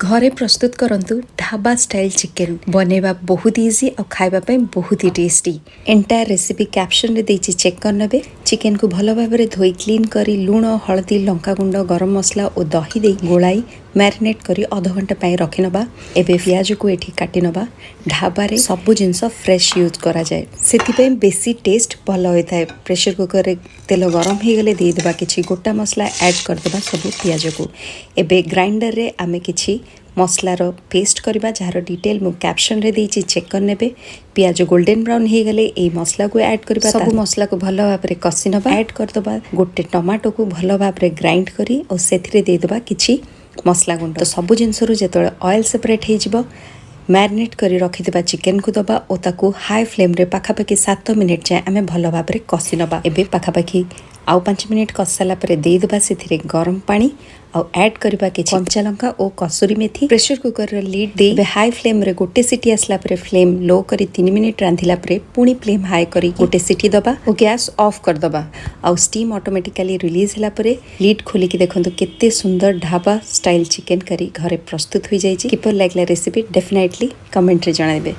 घरे प्रस्तुत करंतु ढाबा स्टाइल चिकेन बनेबा बहुत इजी और खाइबा पे बहुत ही टेस्टी। एंटायर रेसिपी कैप्शन रे देछि चेक कर नेबे। चिकेन को भलो भाबरे धोई क्लीन करी लूण हळदी लंका गुंड गरम मसला और दही दे गोलाई मैरिनेट करी आधा घंटा पई रखि नबा। एबे प्याज को एठी काटी नबा। ढाबा रे सब जिंस फ्रेश यूज करा जाय सेति पे बेसी टेस्ट भलो होय थाए। प्रेशर कुकर रे तेल गरम हे गले दे देबा किछि गोटा मसला ऐड कर देबा सब प्याज को। एबे ग्राइंडर रे आमे किछि मसलार पेस्ट करबा जार डिटेल मु कैप्शन रे देछि चेक कर नेबे। प्याज गोल्डन ब्राउन हे गले ए मसला को ऐड करबा सब मसला को भलो भाबरे कसी नबा। ऐड कर देबा गोटे टमाटो को भलो भाबरे ग्राइंड करी और सेथिरे दे देबा किछि मसला गुंड। तो सब जिनस जेतले ऑयल सेपरेट हो जिवो मैरिनेट करी रखिथिबा चिकेन को दबा और ताकू हाई फ्लेम रे पाखापाखि 7 मिनिट जाए आमे भलो भाबरे कसी नबा। एबे पाखापाखि आउ 5 मिनिट कसाला परे दे देबा सेथिरे गरम पानी और ऐड करबा के कंचा लंका और कसूरी मेथी। प्रेशर कुकर रे लीड दे हाई फ्लेम रे गोटे सीटी आसला परे फ्लेम लो करी 3 मिनिट रांधिला परे पुणी फ्लेम हाई करी गोटे सीटी दबा और गैस ऑफ कर दबा। और स्टीम ऑटोमेटिकली रिलीज होला परे लीड खोली कि देखंतु केते सुंदर ढाबा स्टाइल चिकेन करी घरे प्रस्तुत हो जाई। किपर लागला रेसिपी डेफिनेटली कमेंट रे जणाइबे।